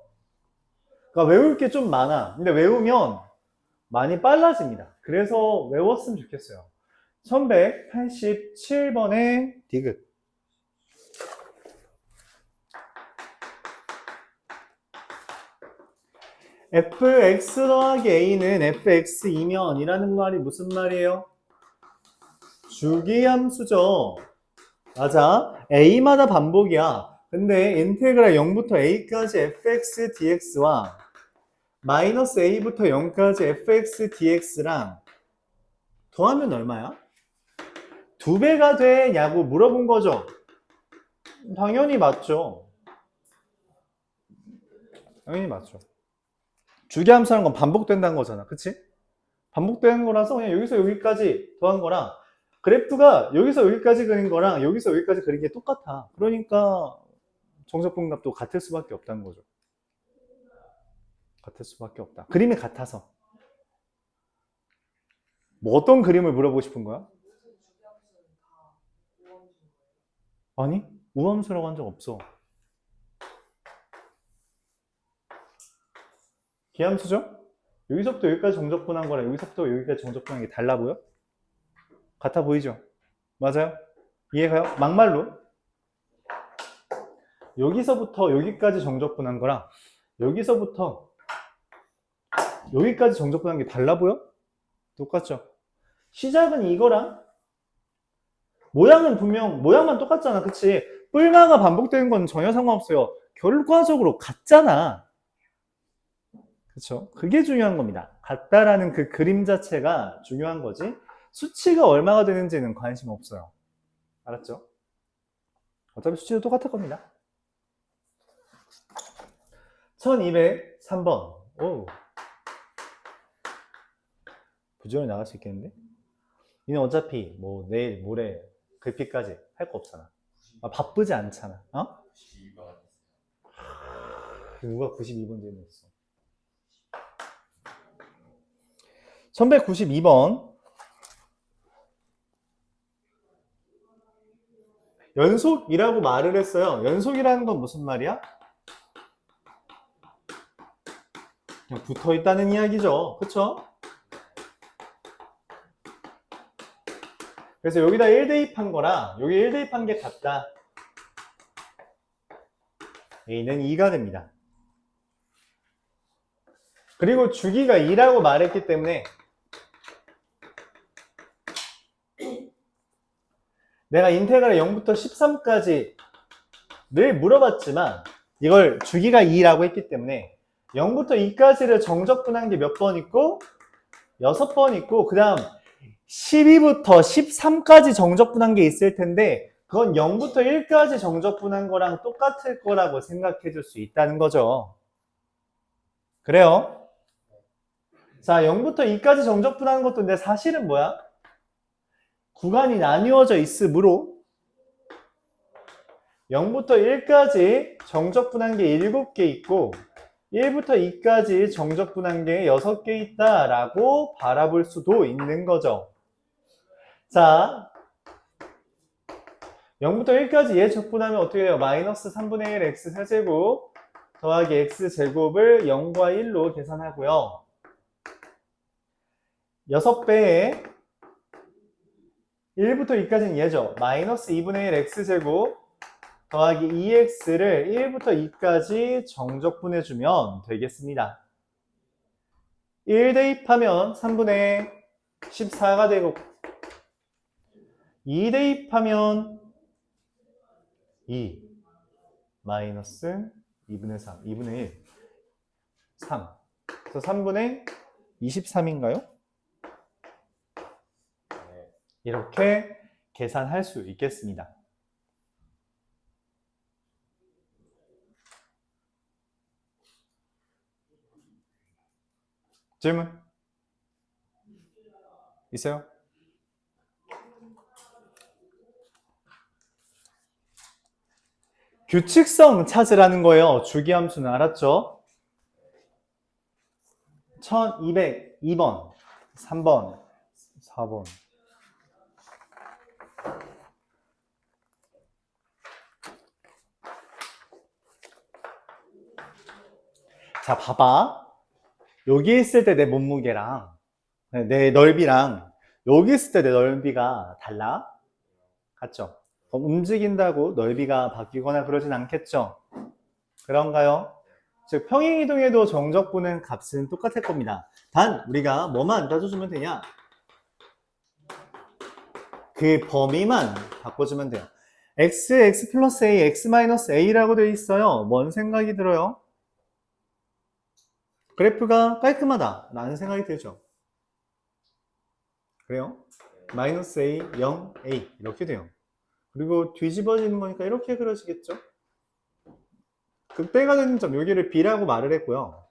Speaker 1: 그러니까 외울 게 좀 많아. 근데 외우면 많이 빨라집니다. 그래서 외웠으면 좋겠어요. 1187번의 디귿. fx 더하기 a는 fx이면 이라는 말이 무슨 말이에요? 주기함수죠. 맞아. a마다 반복이야. 근데 인테그랄 0부터 a까지 fx dx와 마이너스 a부터 0까지 fx dx랑 더하면 얼마야? 2배가 되냐고 물어본 거죠. 당연히 맞죠. 당연히 맞죠. 주기함수라는 건 반복된다는 거잖아. 그치? 반복되는 거라서 그냥 여기서 여기까지 더한 거랑 그래프가 여기서 여기까지 그린 거랑 여기서 여기까지 그린 게 똑같아. 그러니까 정적분값도 같을 수밖에 없다는 거죠. 같을 수밖에 없다. 그림이 같아서. 뭐 어떤 그림을 물어보고 싶은 거야? 아니, 우함수라고 한 적 없어. 기함수죠? 여기서부터 여기까지 정적분한 거랑 여기서부터 여기까지 정적분한 게 달라 보여? 같아 보이죠? 맞아요? 이해가요? 막말로 여기서부터 여기까지 정적분한 거랑 여기서부터 여기까지 정적분한 게 달라 보여? 똑같죠? 시작은 이거랑 모양은 분명 모양만 똑같잖아. 그치? 뿔마가 반복되는 건 전혀 상관없어요. 결과적으로 같잖아. 그쵸? 그게 중요한 겁니다. 같다라는 그 그림 자체가 중요한 거지. 수치가 얼마가 되는지는 관심 없어요. 알았죠? 어차피 수치도 똑같을 겁니다. 1203번. 오. 부지런히 나갈 수 있겠는데? 니는 어차피 뭐 내일, 모레, 글피까지 할 거 없잖아. 바쁘지 않잖아. 어?
Speaker 2: 92번.
Speaker 1: 누가 92번 질문했어? 1192번. 연속이라고 말을 했어요. 연속이라는 건 무슨 말이야? 그냥 붙어 있다는 이야기죠. 그쵸? 그래서 여기다 1 대입한 거랑 여기 1 대입한 게 같다. A는 2가 됩니다. 그리고 주기가 2라고 말했기 때문에 내가 인테그랄 0부터 13까지를 물어봤지만 이걸 주기가 2라고 했기 때문에 0부터 2까지를 정적분한 게 몇 번 있고 6번 있고 그 다음 12부터 13까지 정적분한 게 있을 텐데 그건 0부터 1까지 정적분한 거랑 똑같을 거라고 생각해 줄 수 있다는 거죠. 그래요? 자, 0부터 2까지 정적분하는 것도 근데 사실은 뭐야? 구간이 나뉘어져 있으므로 0부터 1까지 정적분한 게 7개 있고 1부터 2까지 정적분한 게 6개 있다라고 바라볼 수도 있는 거죠. 자, 0부터 1까지 얘 적분하면 어떻게 돼요? 마이너스 3분의 1 x 세제곱 더하기 x 제곱을 0과 1로 계산하고요. 6배에 1부터 2까지는 얘죠. 마이너스 2분의 1 x 제곱 더하기 2x를 1부터 2까지 정적분해주면 되겠습니다. 1 대입하면 3분의 14가 되고 2 대입하면 2 마이너스 2분의 3, 2분의 1, 3. 그래서 3분의 23인가요? 이렇게 계산할 수 있겠습니다. 질문? 있어요? 규칙성 찾으라는 거예요. 주기함수는 알았죠? 1202번, 3번, 4번. 자, 봐봐. 여기 있을 때 내 몸무게랑 내 넓이랑 여기 있을 때 내 넓이가 달라? 같죠? 그럼 움직인다고 넓이가 바뀌거나 그러진 않겠죠? 그런가요? 즉 평행이동에도 정적분은 값은 똑같을 겁니다. 단 우리가 뭐만 따져주면 되냐? 그 범위만 바꿔주면 돼요. x 플러스 a, x 마이너스 a라고 되어 있어요. 뭔 생각이 들어요? 그래프가 깔끔하다 라는 생각이 들죠. 그래요? 마이너스 a, 0, a 이렇게 돼요. 그리고 뒤집어지는 거니까 이렇게 그려지겠죠? 극대가 되는 점 여기를 b라고 말을 했고요.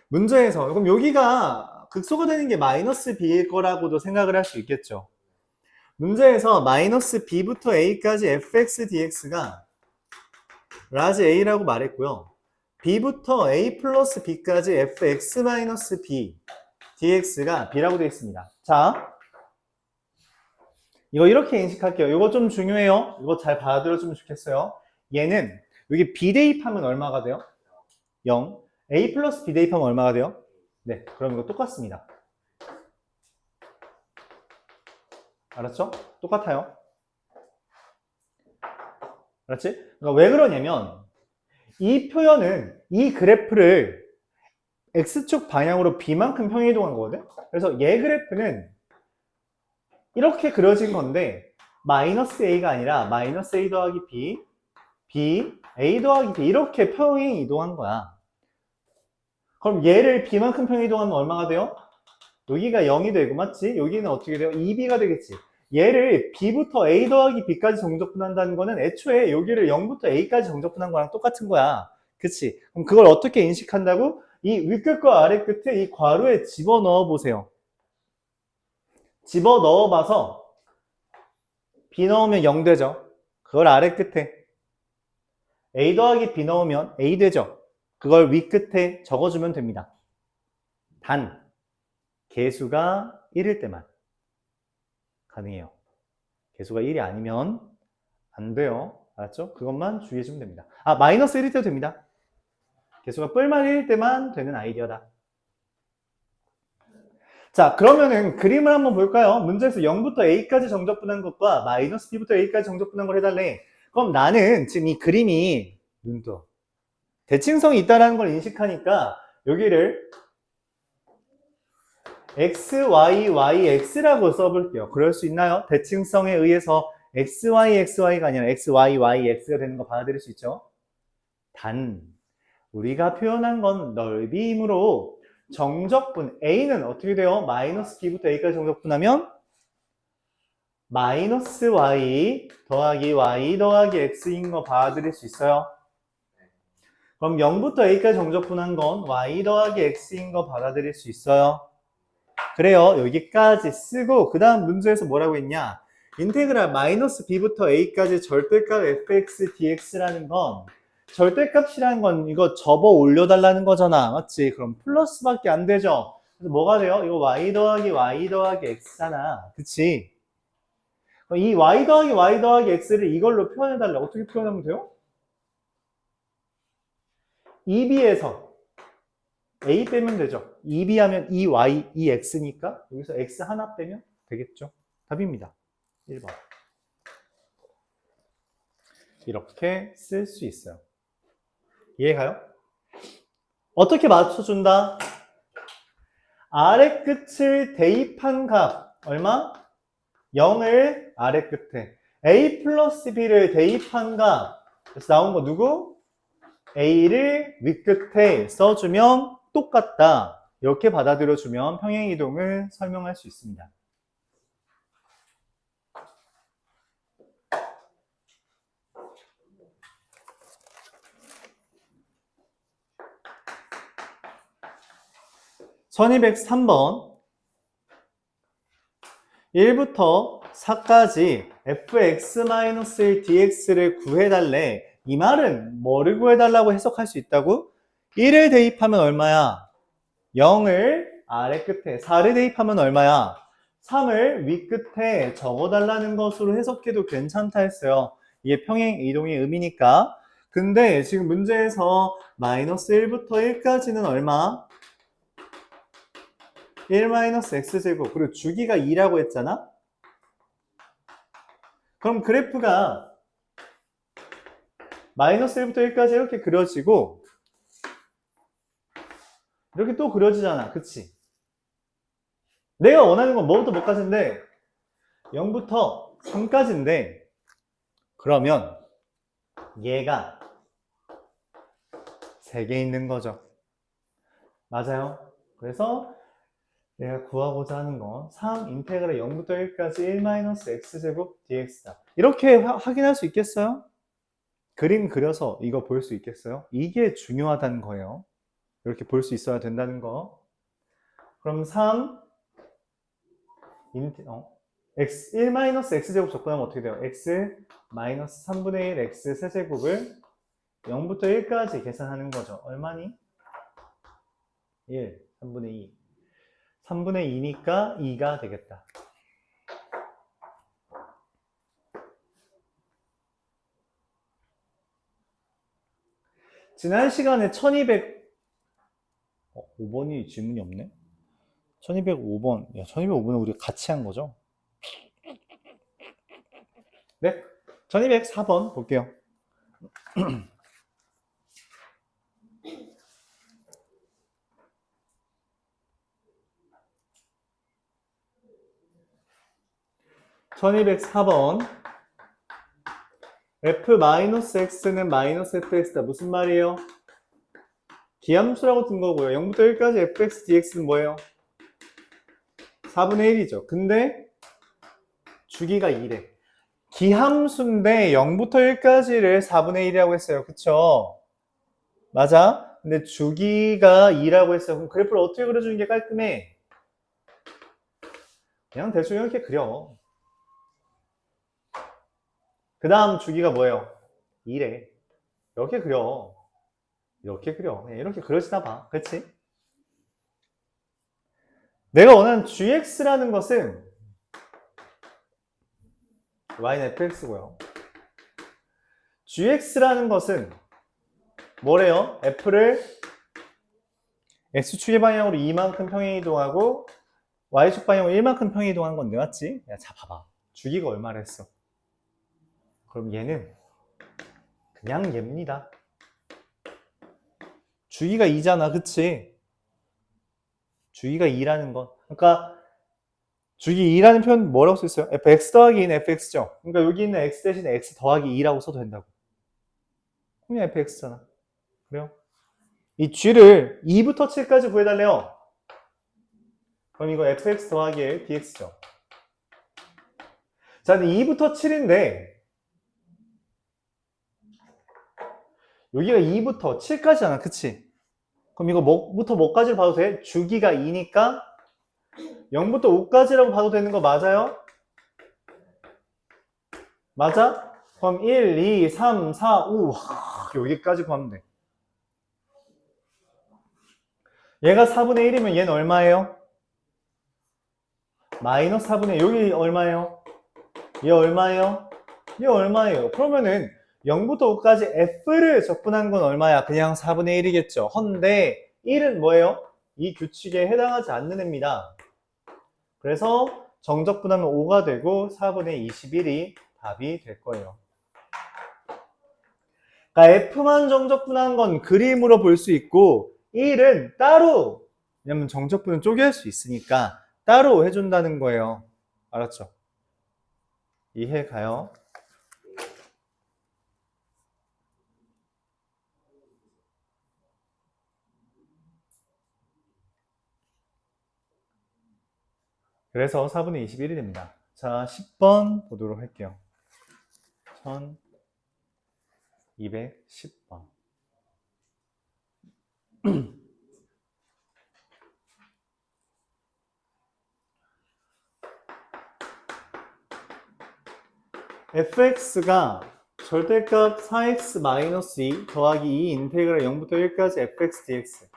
Speaker 1: 문제에서 그럼 여기가 극소가 되는 게 마이너스 b일 거라고도 생각을 할 수 있겠죠. 문제에서 마이너스 b부터 a까지 fx dx가 라지 a라고 말했고요. b부터 a 플러스 b까지 fx 마이너스 b dx가 b라고 되어 있습니다. 자, 이거 이렇게 인식할게요. 이거 좀 중요해요. 이거 잘 받아들여주면 좋겠어요. 얘는 여기 b 대입하면 얼마가 돼요? 0. a 플러스 b 대입하면 얼마가 돼요? 네, 그럼 이거 똑같습니다. 알았죠? 똑같아요. 알았지? 그러니까 왜 그러냐면 이 표현은 이 그래프를 x축 방향으로 b만큼 평행이동한 거거든? 그래서 얘 그래프는 이렇게 그려진 건데 마이너스 a가 아니라 마이너스 a 더하기 b, b, a 더하기 b 이렇게 평행 이동한 거야. 그럼 얘를 b만큼 평행 이동하면 얼마가 돼요? 여기가 0이 되고 맞지? 여기는 어떻게 돼요? 2b가 되겠지. 얘를 b부터 a 더하기 b까지 정적분한다는 거는 애초에 여기를 0부터 a까지 정적분한 거랑 똑같은 거야. 그치? 그럼 그걸 어떻게 인식한다고? 이 윗끝과 아래끝에 이 괄호에 집어넣어 보세요. 집어넣어 봐서 b 넣으면 0 되죠. 그걸 아래끝에 a 더하기 b 넣으면 a 되죠. 그걸 윗끝에 적어주면 됩니다. 단 개수가 1일 때만 가능해요. 개수가 1이 아니면 안 돼요. 알았죠? 그것만 주의해주면 됩니다. 아, 마이너스 1일 때도 됩니다. 개수가 뿔만 1일 때만 되는 아이디어다. 자, 그러면은 그림을 한번 볼까요? 문제에서 0부터 a까지 정적분한 것과 마이너스 b부터 a까지 정적분한 걸 해달래. 그럼 나는 지금 이 그림이 눈떠. 대칭성이 있다는 걸 인식하니까 여기를 x, y, y, x라고 써볼게요. 그럴 수 있나요? 대칭성에 의해서 x, y, x, y가 아니라 x, y, y, x가 되는 거 받아들일 수 있죠? 단 우리가 표현한 건 넓이이므로 정적분 a는 어떻게 돼요? 마이너스 b부터 a까지 정적분하면 마이너스 y 더하기 y 더하기 x인 거 받아들일 수 있어요? 그럼 0부터 a까지 정적분한 건 y 더하기 x인 거 받아들일 수 있어요? 그래요. 여기까지 쓰고 그 다음 문제에서 뭐라고 했냐? 인테그랄 마이너스 b부터 a까지 절대값 fx dx라는 건 절대값이라는 건 이거 접어 올려달라는 거잖아. 맞지? 그럼 플러스밖에 안 되죠. 그래서 뭐가 돼요? 이거 y 더하기 x잖아. 그치? 이 y 더하기 x를 이걸로 표현해달래. 어떻게 표현하면 돼요? 2b에서 a 빼면 되죠. 2b 하면 2y, 2x니까 여기서 x 하나 빼면 되겠죠. 답입니다. 1번. 이렇게 쓸 수 있어요. 이해가요? 어떻게 맞춰준다? 아래 끝을 대입한 값 얼마? 0을 아래 끝에 a 플러스 b를 대입한 값 그래서 나온 거 누구? a를 윗끝에 써주면 똑같다. 이렇게 받아들여주면 평행이동을 설명할 수 있습니다. (1203번) 1부터 4까지 fx-1 dx를 구해달래. 이 말은 뭐를 구해달라고 해석할 수 있다고? 1을 대입하면 얼마야? 0을 아래 끝에, 4를 대입하면 얼마야? 3을 윗끝에 적어달라는 것으로 해석해도 괜찮다 했어요. 이게 평행 이동의 의미니까. 근데 지금 문제에서 마이너스 1부터 1까지는 얼마? 1 마이너스 x제곱. 그리고 주기가 2라고 했잖아? 그럼 그래프가 마이너스 1부터 1까지 이렇게 그려지고 이렇게 또 그려지잖아. 그치? 내가 원하는 건 뭐부터 뭐까지인데 0부터 3까지인데 그러면 얘가 3개 있는 거죠. 맞아요. 그래서 내가 구하고자 하는 건 3 인테그랄 0부터 1까지 1-x제곱 dx다. 이렇게 확인할 수 있겠어요? 그림 그려서 이거 볼 수 있겠어요? 이게 중요하다는 거예요. 이렇게 볼 수 있어야 된다는 거. 그럼 3 x 1-x제곱 접근하면 어떻게 돼요? x 마이너스 3분의 1 x 세제곱을 0부터 1까지 계산하는 거죠. 얼마니? 1, 3분의 2. 3분의 2니까 2가 되겠다. 지난 시간에 5번이 질문이 없네? 1205번. 야, 1205번은 우리 같이 한 거죠? 네? 1204번 볼게요. (1204번) f-x는 마이너스 fx다. 무슨 말이에요? 기함수라고 든 거고요. 0부터 1까지 fx dx는 뭐예요? 4분의 1이죠. 근데 주기가 2래. 기함수인데 0부터 1까지를 4분의 1이라고 했어요. 그쵸? 맞아? 근데 주기가 2라고 했어요. 그럼 그래프를 어떻게 그려주는 게 깔끔해? 그냥 대충 이렇게 그려. 그 다음 주기가 뭐예요? 2래. 이렇게 그려. 이렇게 그려. 그냥 이렇게 그려지나 봐. 그치? 내가 원하는 gx라는 것은 y는 fx고요. gx라는 것은 뭐래요? f를 x축의 방향으로 2만큼 평행이동하고 y축 방향으로 1만큼 평행이동하는 건데 맞지? 야, 자 봐봐. 주기가 얼마를 했어? 그럼 얘는 그냥 얘입니다. 주기가 2잖아. 그치? 주기가 2라는 건 그러니까 주기 2라는 표현 뭐라고 써 있어요? fx 더하기 2는 fx죠. 그러니까 여기 있는 x 대신에 x 더하기 2라고 써도 된다고. 그냥 fx잖아. 그래요? 이 g를 2부터 7까지 구해달래요. 그럼 이거 fx 더하기 1 dx죠. 자, 근데 2부터 7인데 여기가 2부터 7까지잖아. 그치? 그럼 이거 뭐부터 뭐까지 봐도 돼? 주기가 2니까 0부터 5까지라고 봐도 되는 거 맞아요? 맞아? 그럼 1, 2, 3, 4, 5 여기까지 구하면 돼. 얘가 4분의 1이면 얘는 얼마예요? 마이너스 4분의 1. 여기 얼마예요? 얘 얼마예요? 얘 얼마예요? 그러면은 0부터 5까지 f를 적분한 건 얼마야? 그냥 4분의 1이겠죠. 헌데 1은 뭐예요? 이 규칙에 해당하지 않는 애입니다. 그래서 정적분하면 5가 되고 4분의 21이 답이 될 거예요. 그러니까 f만 정적분한 건 그림으로 볼 수 있고 1은 따로, 왜냐면 정적분은 쪼개할 수 있으니까 따로 해준다는 거예요. 알았죠? 이해 가요? 그래서 4분의 21이 됩니다. 자, 10번 보도록 할게요. 1210번. fx가 절대값 4x-2 더하기 2 인테그랄 0부터 1까지 fx dx.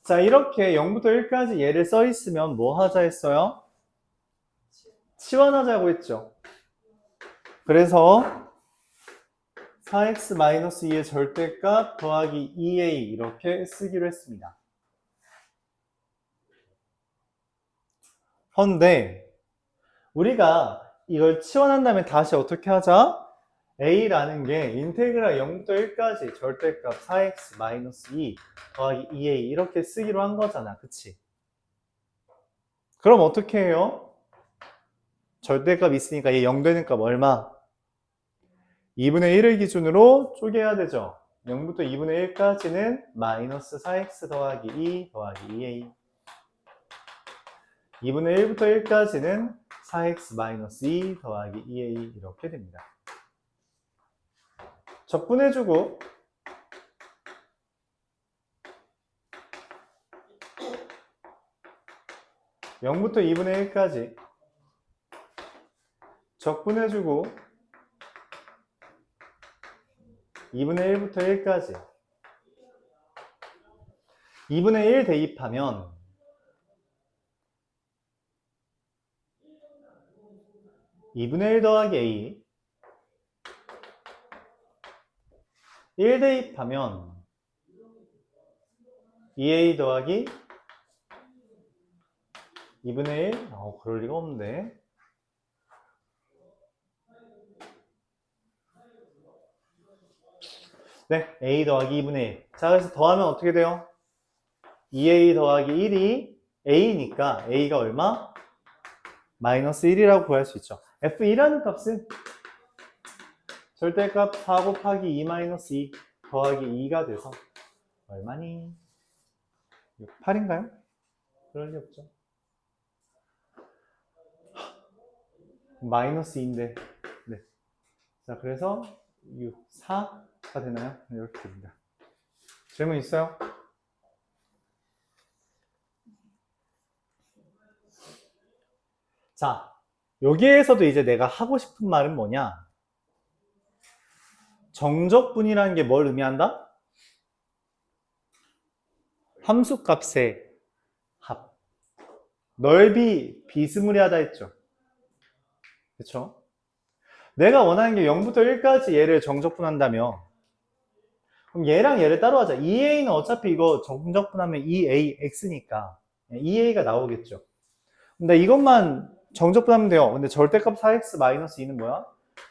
Speaker 1: 자, 이렇게 0부터 1까지 얘를 써 있으면 뭐 하자 했어요? 치환하자고 했죠. 그래서 4x-2의 절대값 더하기 2a 이렇게 쓰기로 했습니다. 그런데 우리가 이걸 치환한 다음에 다시 어떻게 하자? a라는 게 인테그랄 0부터 1까지 절대값 4x-2 더하기 2a 이렇게 쓰기로 한 거잖아. 그치? 그럼 어떻게 해요? 절대값 있으니까 얘 0 되는 값 얼마? 2분의 1을 기준으로 쪼개야 되죠. 0부터 2분의 1까지는 마이너스 4x 더하기 2 더하기 2a 2분의 1부터 1까지는 4x 마이너스 2 더하기 2a 이렇게 됩니다. 적분해주고 (0부터 2분의 1까지) 적분해주고 2분의 1부터 1까지 2분의 1 대입하면 2분의 1 더하기 a 1 대입하면 2a 더하기 2분의 1? 그럴 리가 없는데. 네, a 더하기 2분의 1. 자, 그래서 더하면 어떻게 돼요? 2a 더하기 1이 a니까 a가 얼마? 마이너스 1이라고 구할 수 있죠. f1이라는 값은 절대값 4 곱하기 2 마이너스 2 더하기 2가 돼서 얼마니? 8인가요? 그럴 리 없죠. 마이너스 2인데. 네. 자, 그래서 6, 4가 되나요? 이렇게 됩니다. 질문 있어요? 자, 여기에서도 이제 내가 하고 싶은 말은 뭐냐? 정적분이라는 게 뭘 의미한다? 함수값의 합. 넓이 비스무리하다 했죠. 그쵸? 내가 원하는 게 0부터 1까지 얘를 정적분한다면 그럼 얘랑 얘를 따로 하자. 2a는 어차피 이거 정적분하면 2ax니까 2a가 나오겠죠. 근데 이것만 정적분하면 돼요. 근데 절대값 4x-2는 뭐야?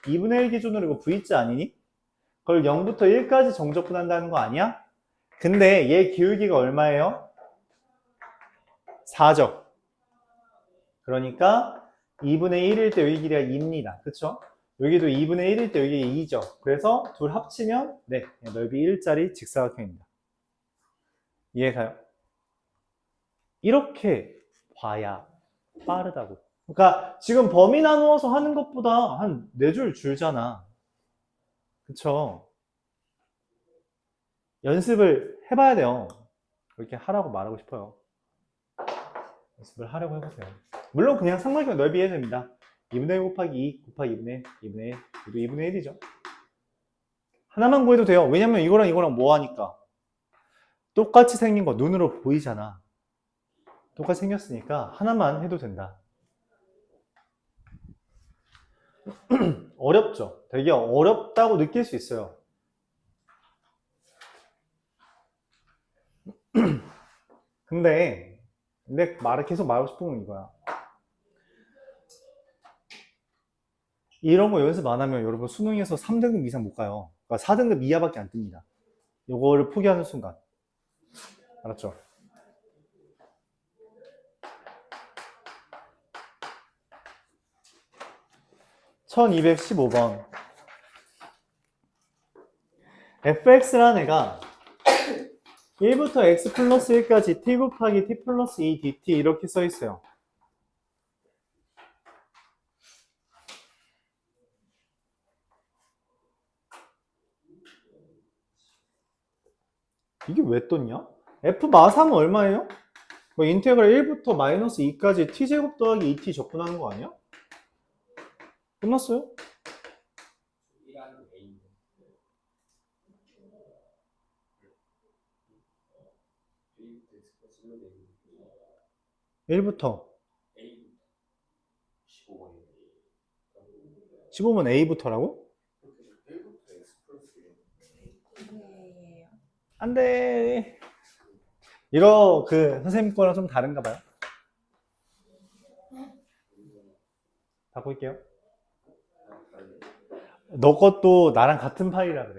Speaker 1: 2분의 1 기준으로 이거 v자 아니니? 그걸 0부터 1까지 정적분한다는 거 아니야? 근데 얘 기울기가 얼마예요? 4죠. 그러니까 2분의 1일 때 여기 길이가 2입니다. 그쵸? 여기도 2분의 1일 때 여기 2죠. 그래서 둘 합치면 네, 넓이 1짜리 직사각형입니다. 이해가요? 이렇게 봐야 빠르다고. 그러니까 지금 범위 나누어서 하는 것보다 한 4줄 줄잖아. 그쵸? 연습을 해봐야 돼요. 그렇게 하라고 말하고 싶어요. 연습을 하려고 해보세요. 물론 그냥 삼각형 넓이 해야 됩니다. 2분의 1 곱하기 2 곱하기 2분의 1, 2분의 1, 이도 2분의 1이죠. 하나만 구해도 돼요. 왜냐면 이거랑 이거랑 뭐 하니까? 똑같이 생긴 거 눈으로 보이잖아. 똑같이 생겼으니까 하나만 해도 된다. 어렵죠? 되게 어렵다고 느낄 수 있어요. 근데 말을 계속 말하고 싶은 건 이거야. 이런 거 연습 안 하면 여러분 수능에서 3등급 이상 못 가요. 그러니까 4등급 이하밖에 안 뜹니다. 이거를 포기하는 순간. 알았죠? (1215번) fx라는 애가 1부터 x 플러스 1까지 t 곱하기 t 플러스 2 dt 이렇게 써 있어요. 이게 왜 떴냐? f 마삼은 얼마예요? 뭐 인테그랄 1부터 마이너스 2까지 t제곱 더하기 2t 적분하는 거 아니야? 끝났어요? 1부터 15번 A부터라고?
Speaker 2: 1부터 x 플러스
Speaker 1: 안 돼. 이거 그 선생님 거랑 좀 다른가 봐요. 바꿀게요. 너 것도 나랑 같은 파일이라 그래.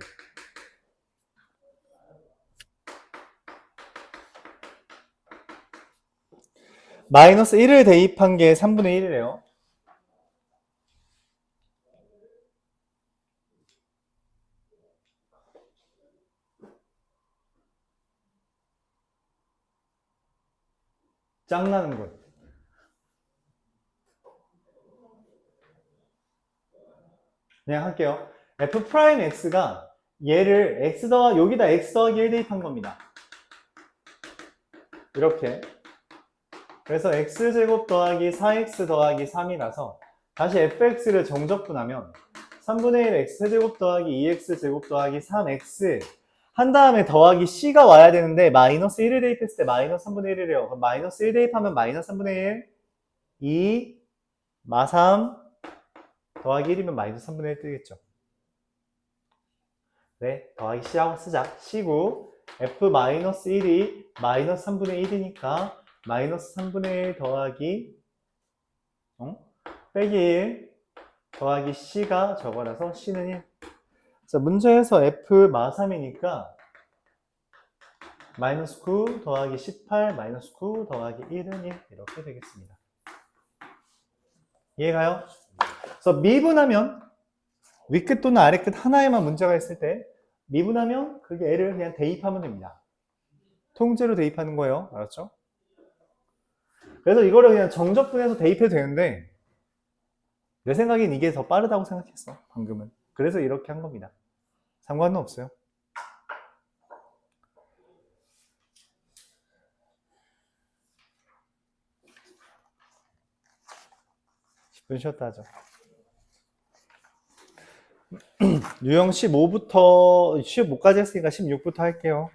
Speaker 1: 마이너스 1을 대입한 게 3분의 1이래요. 짱나는군. 그냥 할게요. f'x가 얘를 여기다 x 더하기 1 대입한 겁니다. 이렇게. 그래서 x제곱 더하기 4x 더하기 3이라서 다시 fx를 정적분하면 3분의 1 x제곱 더하기 2x제곱 더하기 3x 한 다음에 더하기 c가 와야 되는데 마이너스 1을 대입했을 때 마이너스 3분의 1이래요. 그럼 마이너스 1 대입하면 마이너스 3분의 1, 2, 마3 더하기 1이면 마이너스 3분의 1 뜨겠죠. 네, 더하기 c하고 쓰자. c고 f-1이 마이너스 3분의 1이니까 마이너스 3분의 1 더하기 빼기 1 더하기 c가 저거라서 c는 1. 자, 문제에서 f-3이니까 마이너스 9 더하기 18 마이너스 9 더하기 1은 1 이렇게 되겠습니다. 이해가요? 그래서 미분하면 윗끝 또는 아래끝 하나에만 문제가 있을 때 미분하면 그게 애를 그냥 대입하면 됩니다. 통째로 대입하는 거예요. 알았죠? 그래서 이거를 그냥 정적분해서 대입해도 되는데 내 생각엔 이게 더 빠르다고 생각했어. 방금은. 그래서 이렇게 한 겁니다. 상관은 없어요. 10분 쉬었다 하죠. 유형 15부터 15까지 했으니까 16부터 할게요.